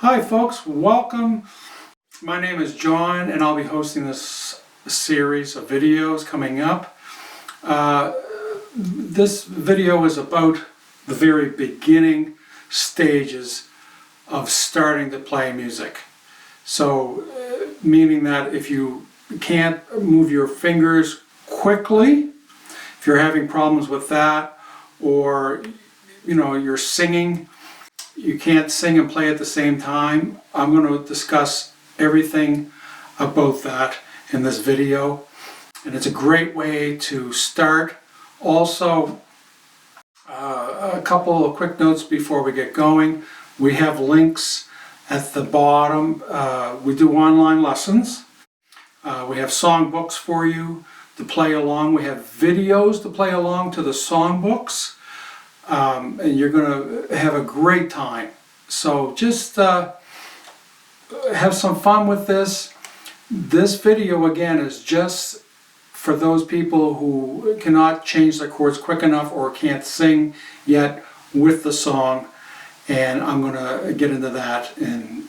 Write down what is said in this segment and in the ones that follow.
Hi folks, welcome. My name is John and I'll be hosting this series of videos coming up. This video is about the very beginning stages of starting to play music. So, meaning that if you can't move your fingers quickly, if you're having problems with that, or you're singing, you can't sing and play at the same time, I'm going to discuss everything about that in this video, and it's a great way to start. Also, a couple of quick notes before we get going. We have links at the bottom. We do online lessons. We have songbooks for you to play along. We have videos to play along to the songbooks. And you're going to have a great time. So just have some fun with this. This video again is just for those people who cannot change their chords quick enough or can't sing yet with the song. And I'm going to get into that in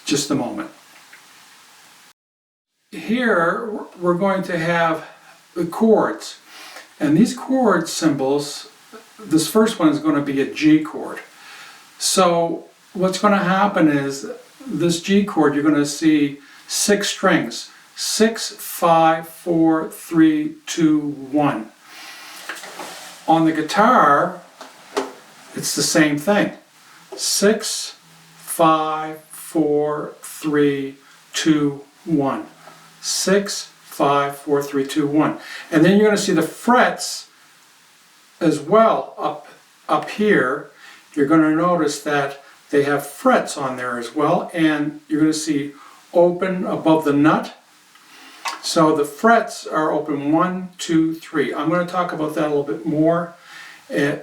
just a moment. Here we're going to have the chords. And these chord symbols, this first one is going to be a G chord. So what's going to happen is this G chord, you're going to see 6 strings. 6, 5, 4, 3, 2, 1. On the guitar, it's the same thing. 6, 5, 4, 3, 2, 1. 6, 5, 4, 3, 2, 1. And then you're going to see the frets as well up here. You're going to notice that they have frets on there as well, and you're going to see open above the nut. So the frets are open 1, 2, 3. I'm going to talk about that a little bit more. And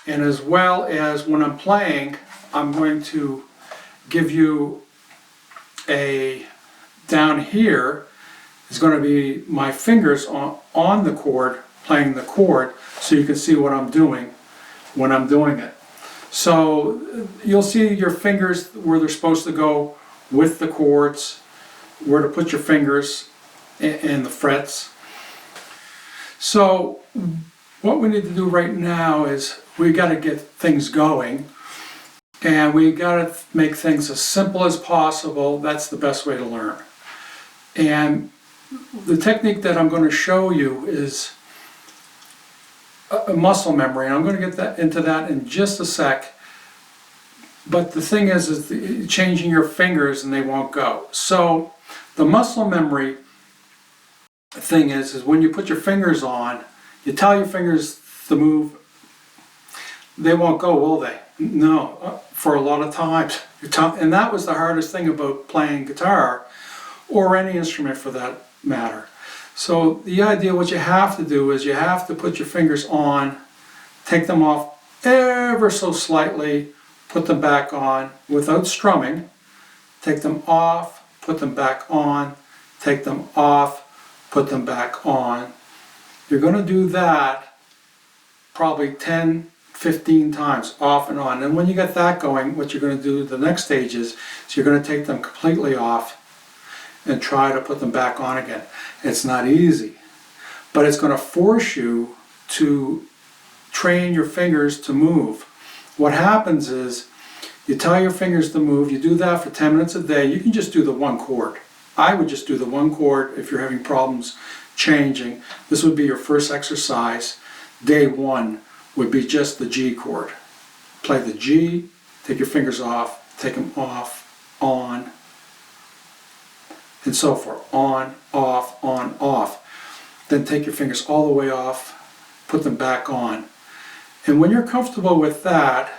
as well as when I'm playing, I'm going to give you down here is going to be my fingers on the chord, playing the chord, so you can see what I'm doing when I'm doing it. So you'll see your fingers where they're supposed to go with the chords, where to put your fingers in the frets. So what we need to do right now is we got to get things going, and we got to make things as simple as possible. That's the best way to learn. And the technique that I'm going to show you is a muscle memory, and I'm going to get into that in just a sec. But the thing is changing your fingers and they won't go. So the muscle memory thing is when you put your fingers on, you tell your fingers to move, they won't go, will they? No, for a lot of times. And that was the hardest thing about playing guitar, or any instrument for that matter. So the idea, what you have to do is you have to put your fingers on, take them off ever so slightly, put them back on without strumming, take them off, put them back on, take them off, put them back on. You're going to do that probably 10, 15 times, off and on. And when you get that going, what you're going to do the next stage is you're going to take them completely off and try to put them back on again. It's not easy, but it's going to force you to train your fingers to move. What happens is you tell your fingers to move, you do that for 10 minutes a day. You can just do the one chord. I would just do the one chord if you're having problems changing. This would be your first exercise. Day 1 would be just the G chord. Play the G, take your fingers off, take them off, on, and so forth. On, off. Then take your fingers all the way off, put them back on. And when you're comfortable with that,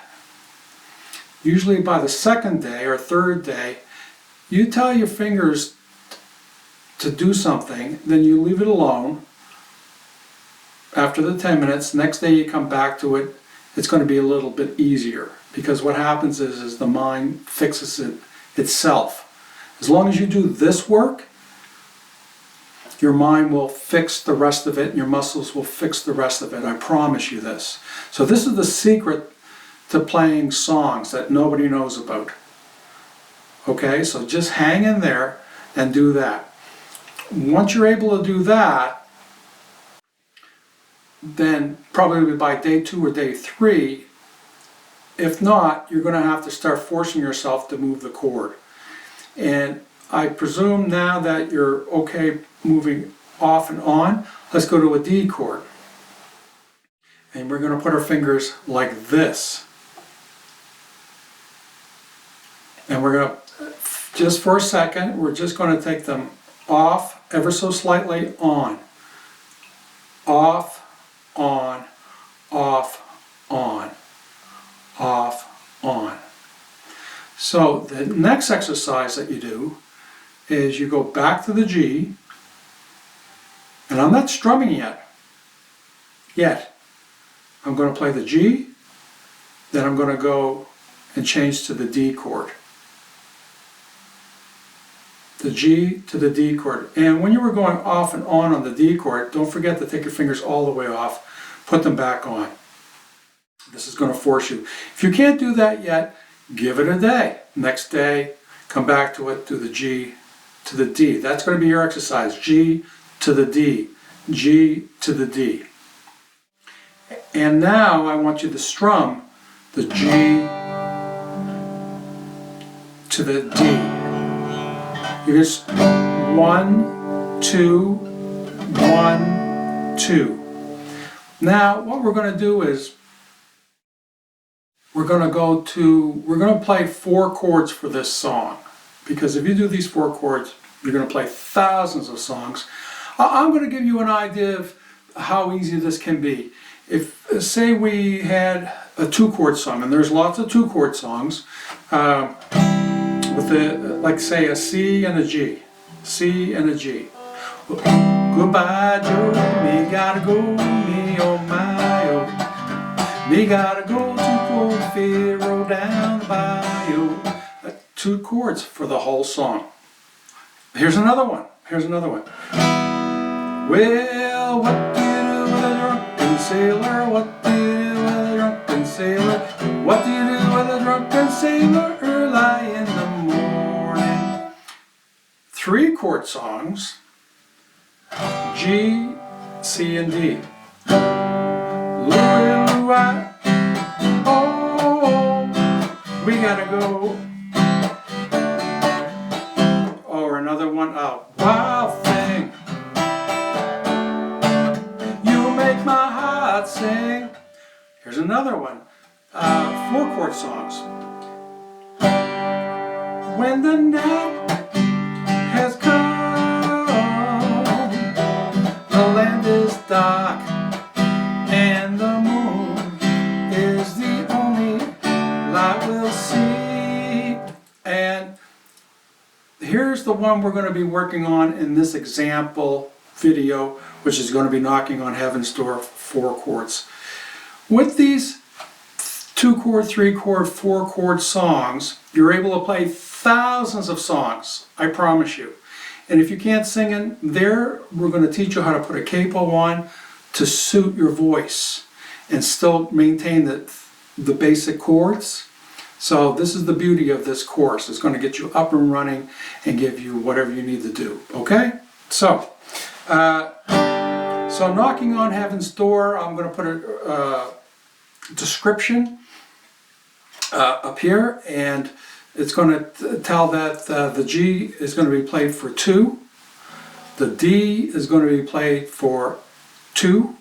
usually by the second day or third day, you tell your fingers to do something, then you leave it alone. After the 10 minutes, next day you come back to it, it's going to be a little bit easier, because what happens is the mind fixes it itself. As long as you do this work, your mind will fix the rest of it, and your muscles will fix the rest of it. I promise you this. So this is the secret to playing songs that nobody knows about. Okay, so just hang in there and do that. Once you're able to do that, then probably by day 2 or day 3, if not, you're going to have to start forcing yourself to move the chord. And I presume now that you're okay moving off and on, let's go to a D chord. And we're going to put our fingers like this. And we're going to, just for a second, we're just going to take them off ever so slightly, on. Off, on, off, on, off, on. So the next exercise that you do is you go back to the G, and I'm not strumming yet. I'm going to play the G, then I'm going to go and change to the D chord. The G to the D chord. And when you were going off and on the D chord, don't forget to take your fingers all the way off, put them back on. This is going to force you. If you can't do that yet, give it a day. Next day, come back to it, do the G to the D. That's going to be your exercise. G to the D, G to the D. And now I want you to strum the G to the D. You just 1, 2, 1, 2. Now what we're going to do is we're going to play 4 chords for this song, because if you do these 4 chords, you're going to play thousands of songs. I'm going to give you an idea of how easy this can be. If, say, we had a 2-chord song, and there's lots of 2-chord songs, with like say a C and a G, C and a G. Goodbye Joe, me gotta go, me oh my oh, me gotta go to Portofino down the bayou. 2 chords for the whole song. Here's another one. Well, what do you do with a drunken sailor? What do you do with a drunken sailor? What do you do with a drunken sailor early in the morning? 3-chord songs, G, C, and D. Louie, oh, we gotta go. Or another one, a wild thing. You make my heart sing. Here's another one, 4-chord songs. When the night has come, the land is dark, and the moon is the only light we'll see. And here's the one we're going to be working on in this example video, which is going to be knocking on heaven's door, 4 chords. With these 2-chord, 3-chord, 4-chord songs, you're able to play thousands of songs, I promise you. And if you can't sing in there, we're going to teach you how to put a capo on to suit your voice and still maintain the basic chords. So this is the beauty of this course. It's going to get you up and running and give you whatever you need to do. Okay? So knocking on heaven's door, I'm going to put a description up here, and it's going to tell that the G is going to be played for 2, the D is going to be played for 2,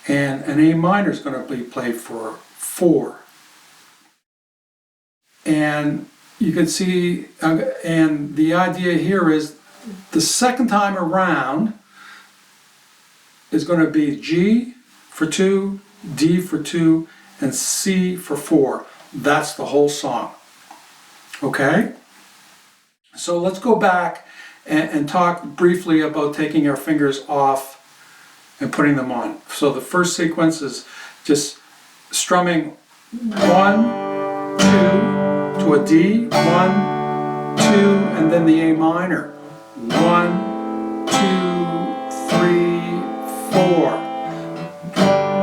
and an A minor is going to be played for 4. And you can see, and the idea here is the second time around is going to be G for 2, D for 2, and C for 4. That's the whole song. Okay? So let's go back and talk briefly about taking our fingers off and putting them on. So the first sequence is just strumming 1, 2 to a D, 1, 2, and then the A minor. 1, 2, 3, 4.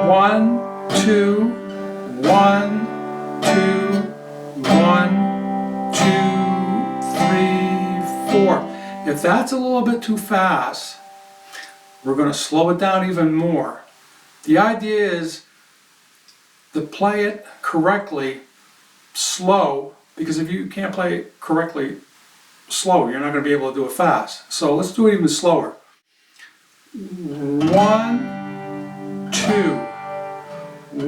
1, 2, 1, 2, 1, 2, If that's a little bit too fast, we're going to slow it down even more. The idea is to play it correctly, slow, because if you can't play it correctly slow, you're not going to be able to do it fast. So let's do it even slower. 1, 2,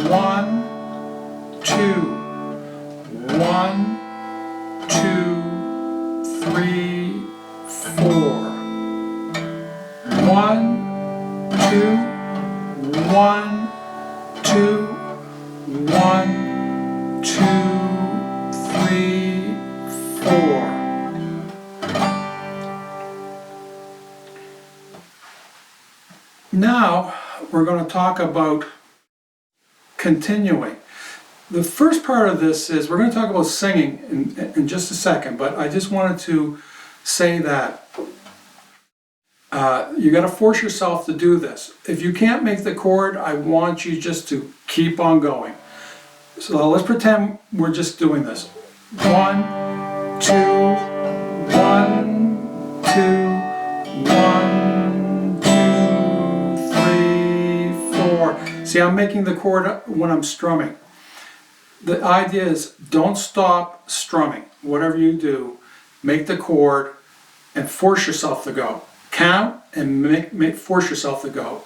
1, 2, 1, 2, 3, 4. 1, 2, 1, 2, 1, 2, 3, 4. Now we're going to talk about continuing. The first part of this is we're going to talk about singing in just a second, but I just wanted to say that you got to force yourself to do this. If you can't make the chord, I want you just to keep on going. So let's pretend we're just doing this. 1, 2, 1, 2, 1, 2, 3, 4. See, I'm making the chord when I'm strumming. The idea is don't stop strumming. Whatever you do, make the chord and force yourself to go. Count and force yourself to go.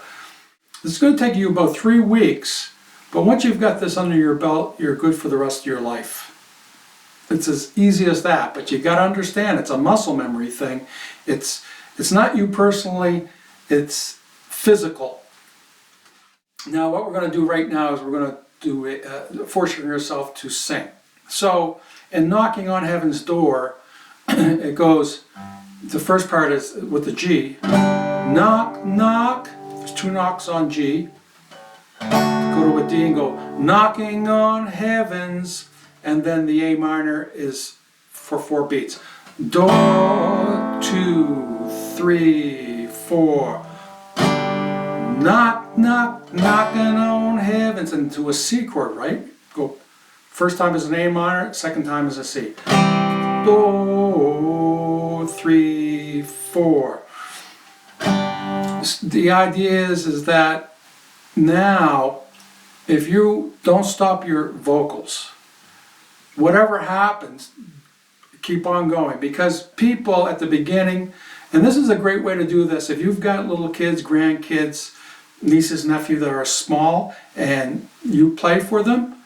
This is going to take you about 3 weeks, but once you've got this under your belt, you're good for the rest of your life. It's as easy as that, but you got to understand it's a muscle memory thing. It's not you personally, it's physical. Now what we're going to do right now is we're going to do forcing yourself to sing. So in Knocking on Heaven's Door, it goes, the first part is with the G. Knock, knock. There's 2 knocks on G. Go to a D and go, knocking on heavens. And then the A minor is for 4 beats. Do, 2, 3, 4. Knock, knock, knocking on heavens. And to a C chord, right? Go. First time is an A minor, second time is a C. Do, 3, 4. The idea is that now, if you don't stop your vocals, whatever happens, keep on going. Because people at the beginning, and this is a great way to do this, if you've got little kids, grandkids, nieces, nephews that are small, and you play for them,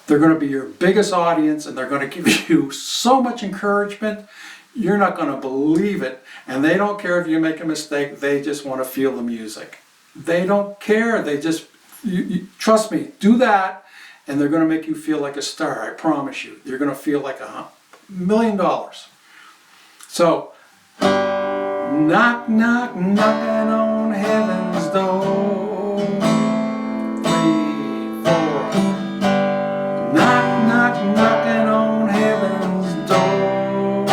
they're going to be your biggest audience, and they're going to give you so much encouragement, you're not going to believe it. And they don't care if you make a mistake, they just want to feel the music. They don't care, they just, trust me, do that, and they're going to make you feel like a star, I promise you. You're going to feel like $1 million. So, knock, knock, knocking on heaven's door. 3, 4. Knock, knock, knocking on heaven's door.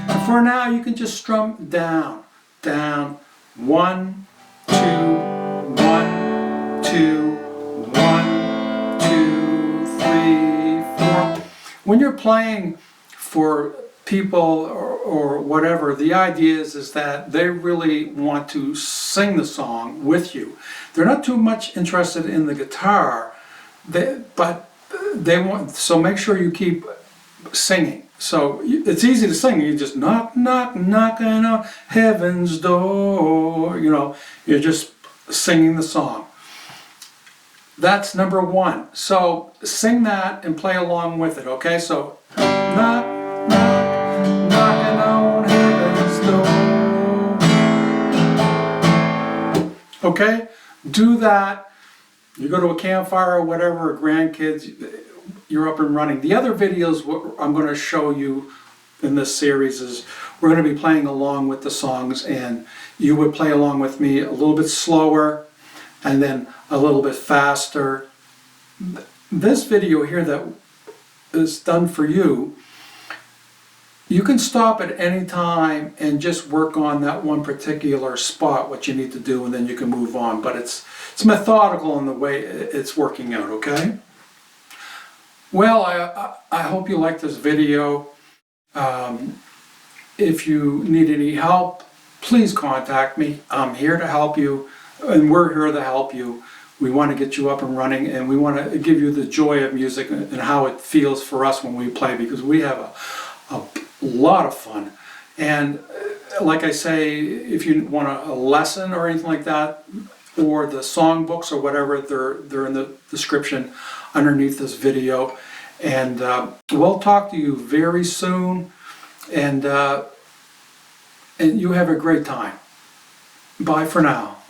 And for now, you can just strum down, down. 1, 2, 1, 2, 1, 2, 3, 4. When you're playing for people or whatever, the idea is that they really want to sing the song with you. They're not too much interested in the guitar, but they want, so make sure you keep singing. So it's easy to sing. You just knock, knock, knocking on heaven's door. You know, you're just singing the song. That's number 1. So sing that and play along with it, okay? So, knock, knock, knocking on heaven's door. Okay? Do that. You go to a campfire or whatever, or grandkids, you're up and running. The other videos I'm going to show you in this series is we're going to be playing along with the songs, and you would play along with me a little bit slower and then a little bit faster. This video here that is done for you, you can stop at any time and just work on that one particular spot, what you need to do, and then you can move on. But it's methodical in the way it's working out, okay? Well, I hope you liked this video. if you need any help, please contact me. I'm here to help you, and we're here to help you. We want to get you up and running, and we want to give you the joy of music and how it feels for us when we play, because we have a lot of fun. And like I say, if you want a lesson or anything like that, or the song books or whatever, they're in the description underneath this video. And we'll talk to you very soon, and you have a great time. Bye for now.